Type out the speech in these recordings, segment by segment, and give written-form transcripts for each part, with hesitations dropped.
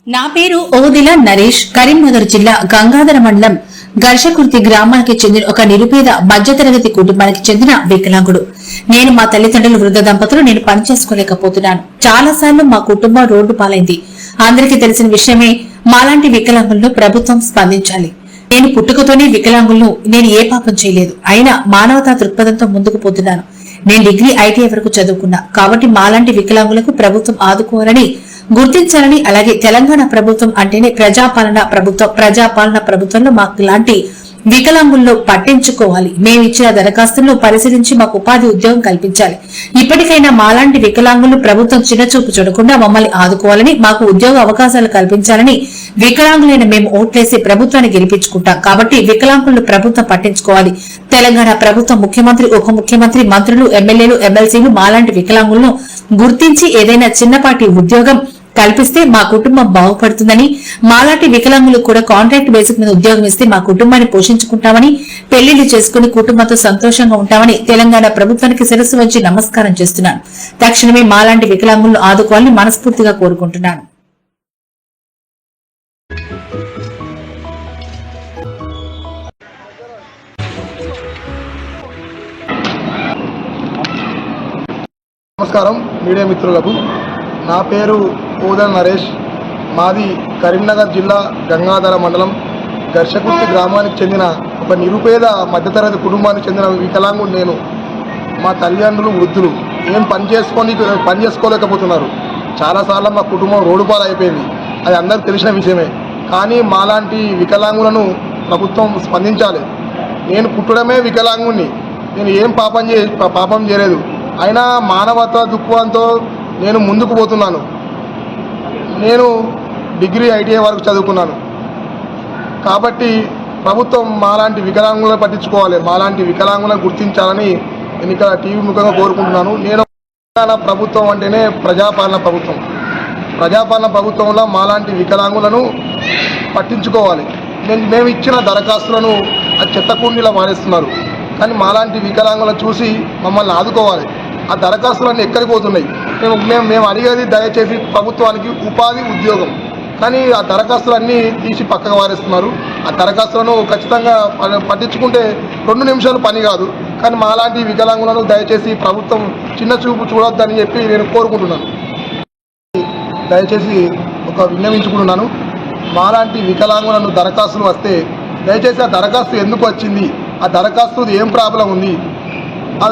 నా పేరు ఓదిల నరేష్. కరీంనగర్ జిల్లా గంగాధర మండలం ఘర్షకుర్తి గ్రామానికి చెందిన ఒక నిరుపేద మధ్యతరగతి కుటుంబానికి చెందిన వికలాంగుడు. నేను మా తల్లిదండ్రులు వృద్ధ దంపతులు. నేను పని చేసుకోలేకపోతున్నాను. చాలాసార్లు మా కుటుంబం రోడ్డు పాలైంది. అందరికీ తెలిసిన విషయమే. మాలాంటి వికలాంగులను ప్రభుత్వం స్పందించాలి. నేను పుట్టుకతోనే వికలాంగులను నేను ఏ పాపం చేయలేదు. అయినా మానవతా దృక్పథంతో ముందుకు పోతున్నాను. నేను డిగ్రీ ఐటీఐ వరకు చదువుకున్నా. కాబట్టి మాలాంటి వికలాంగులకు ప్రభుత్వం ఆదుకోవాలని, గుర్తించాలని, అలాగే తెలంగాణ ప్రభుత్వం అంటేనే ప్రజాపాలన ప్రభుత్వంలో మాకు లాంటి వికలాంగుల్లో పట్టించుకోవాలి. మేమిచ్చిన దరఖాస్తులను పరిశీలించి మాకు ఉపాధి ఉద్యోగం కల్పించాలి. ఇప్పటికైనా మాలాంటి వికలాంగులు ప్రభుత్వం చిన్నచూపు చూడకుండా మమ్మల్ని ఆదుకోవాలని, మాకు ఉద్యోగ అవకాశాలు కల్పించాలని, వికలాంగులైన మేము ఓట్లేసి ప్రభుత్వాన్ని గెలిపించుకుంటాం. కాబట్టి వికలాంగులను ప్రభుత్వం పట్టించుకోవాలి. తెలంగాణ ప్రభుత్వం ముఖ్యమంత్రి, ఉప ముఖ్యమంత్రి, మంత్రులు, ఎమ్మెల్యేలు, ఎమ్మెల్సీలు మాలాంటి వికలాంగులను గుర్తించి ఏదైనా చిన్నపాటి ఉద్యోగం కల్పిస్తే మా కుటుంబం బాగుపడుతుందని, మాలాంటి వికలాంగులు కూడా కాంట్రాక్ట్ బేసిక్ మీద ఉద్యోగం ఇస్తే మా కుటుంబాన్ని పోషించుకుంటామని, పెళ్లిళ్లు చేసుకుని కుటుంబంతో సంతోషంగా ఉంటామని తెలంగాణ ప్రభుత్వానికి శిరస్సు వంచి నమస్కారం చేస్తున్నాను. తక్షణమే మాలాంటి వికలాంగులను ఆదుకోవాలని మనస్ఫూర్తిగా కోరుకుంటున్నాను. నమస్కారం మీడియా మిత్రులకు. నా పేరు ఓదల నరేష్. మాది కరీంనగర్ జిల్లా గంగాధర మండలం ఘర్షకుర్తి గ్రామానికి చెందిన ఒక నిరుపేద మధ్యతరగతి కుటుంబానికి చెందిన వికలాంగుడు నేను. మా తల్లిదండ్రులు వృద్ధులు. ఏం పని చేసుకోలేకపోతున్నారు. చాలాసార్లు మా కుటుంబం రోడ్డు పాలు అయిపోయింది. అది అందరికీ తెలిసిన విషయమే. కానీ మాలాంటి వికలాంగులను ప్రభుత్వం స్పందించాలి. నేను పుట్టడమే వికలాంగుణ్ణి. నేను ఏం పాపం చేయలేదు. అయినా మానవత దృక్పథంతో నేను ముందుకు పోతున్నాను. నేను డిగ్రీ ఐటీఐ వరకు చదువుకున్నాను. కాబట్టి ప్రభుత్వం మాలాంటి వికలాంగులను పట్టించుకోవాలి. మాలాంటి వికలాంగులను గుర్తించాలని నేను ఇక్కడ టీవీ ముఖంగా కోరుకుంటున్నాను. నేను తెలంగాణ ప్రభుత్వం అంటేనే ప్రజాపాలన ప్రభుత్వం. ప్రజాపాలన ప్రభుత్వంలో మాలాంటి వికలాంగులను పట్టించుకోవాలి. మేము ఇచ్చిన దరఖాస్తులను ఆ చెత్తకుండీలో మానేస్తున్నారు. కానీ మాలాంటి వికలాంగులను చూసి మమ్మల్ని ఆదుకోవాలి. ఆ దరఖాస్తులన్నీ ఎక్కడికి పోతున్నాయి? మేము అడిగేది దయచేసి ప్రభుత్వానికి ఉపాధి ఉద్యోగం. కానీ ఆ దరఖాస్తులన్నీ తీసి పక్కకు వారేస్తున్నారు. ఆ దరఖాస్తులను ఖచ్చితంగా పట్టించుకుంటే 2 నిమిషాలు పని కాదు. కానీ మాలాంటి వికలాంగులను దయచేసి ప్రభుత్వం చిన్న చూపు చూడొద్దని చెప్పి నేను కోరుకుంటున్నాను. దయచేసి విన్నవించుకుంటున్నాను. మాలాంటి వికలాంగులను దరఖాస్తులు వస్తే దయచేసి ఆ దరఖాస్తు ఎందుకు వచ్చింది, ఆ దరఖాస్తు ఏం ప్రాబ్లం ఉంది,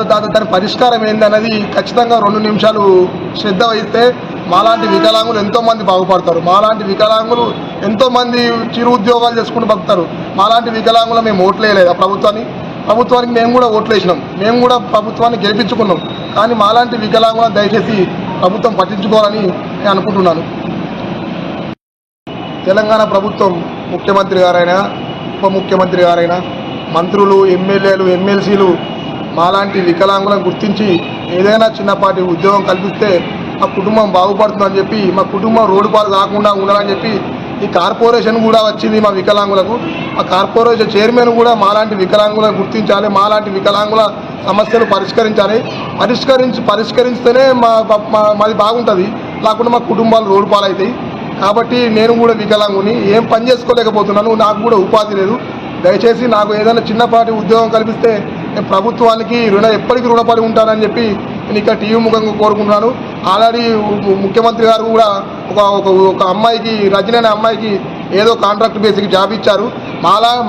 దాని పరిష్కారం ఏందన్నది ఖచ్చితంగా 2 నిమిషాలు శ్రద్ధ వహిస్తే మాలాంటి వికలాంగులు ఎంతోమంది బాగుపడతారు. మాలాంటి వికలాంగులు ఎంతోమంది చిరు ఉద్యోగాలు చేసుకుంటూ బతుకుతారు. మాలాంటి వికలాంగులు మేము ఓట్లేయలేదు ప్రభుత్వానికి మేము కూడా ఓట్లేసినాం. మేము కూడా ప్రభుత్వాన్ని గెలిపించుకున్నాం. కానీ మాలాంటి వికలాంగులను దయచేసి ప్రభుత్వం పట్టించుకోవాలని నేను అనుకుంటున్నాను. తెలంగాణ ప్రభుత్వం ముఖ్యమంత్రి గారైనా, ఉప ముఖ్యమంత్రి గారైనా, మంత్రులు, ఎమ్మెల్యేలు, ఎమ్మెల్సీలు మాలాంటి వికలాంగులను గుర్తించి ఏదైనా చిన్నపాటి ఉద్యోగం కల్పిస్తే మా కుటుంబం బాగుపడుతుందని చెప్పి, మా కుటుంబం రోడ్డు పాలు కాకుండా ఉండాలని చెప్పి ఈ కార్పొరేషన్ కూడా వచ్చింది మా వికలాంగులకు. ఆ కార్పొరేషన్ చైర్మన్ కూడా మాలాంటి వికలాంగులను గుర్తించాలి. మాలాంటి వికలాంగుల సమస్యలు పరిష్కరిస్తేనే మాది బాగుంటుంది. లేకుండా మా కుటుంబాలు రోడ్డు పాలవుతాయి. కాబట్టి నేను కూడా వికలాంగుని, ఏం పని చేసుకోలేకపోతున్నాను. నాకు కూడా ఉపాధి లేదు. దయచేసి నాకు ఏదైనా చిన్నపాటి ఉద్యోగం కల్పిస్తే నేను ప్రభుత్వానికి ఎప్పటికీ రుణపడి ఉంటానని చెప్పి నేను ఇక్కడ టీవీ ముఖంగా కోరుకుంటున్నాను. ఆల్రెడీ ముఖ్యమంత్రి గారు కూడా ఒక అమ్మాయికి, రజనీ అనే అమ్మాయికి ఏదో కాంట్రాక్ట్ బేసిక్ జాబ్ ఇచ్చారు.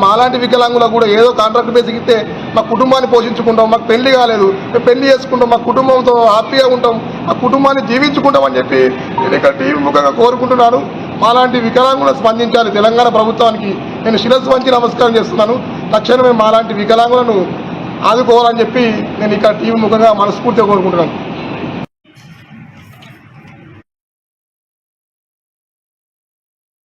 మాలాంటి వికలాంగులకు కూడా ఏదో కాంట్రాక్ట్ బేసిక్ ఇస్తే మా కుటుంబాన్ని పోషించుకుంటాం. మాకు పెళ్లి కాలేదు, మేము పెళ్లి చేసుకుంటాం, మా కుటుంబంతో హ్యాపీగా ఉంటాం, ఆ కుటుంబాన్ని జీవించుకుంటామని చెప్పి నేను ఇక్కడ టీవీ ముఖంగా కోరుకుంటున్నాను. మాలాంటి వికలాంగులను స్పందించాలి. తెలంగాణ ప్రభుత్వానికి నేను శిరస్సు వంచి నమస్కారం చేస్తున్నాను. తక్షణమే మాలాంటి వికలాంగులను ఆదుకోవాలని చెప్పి నేను ఇక్కడ టీవీ ముఖంగా మనస్ఫూర్తిగా కోరుకుంటున్నాను.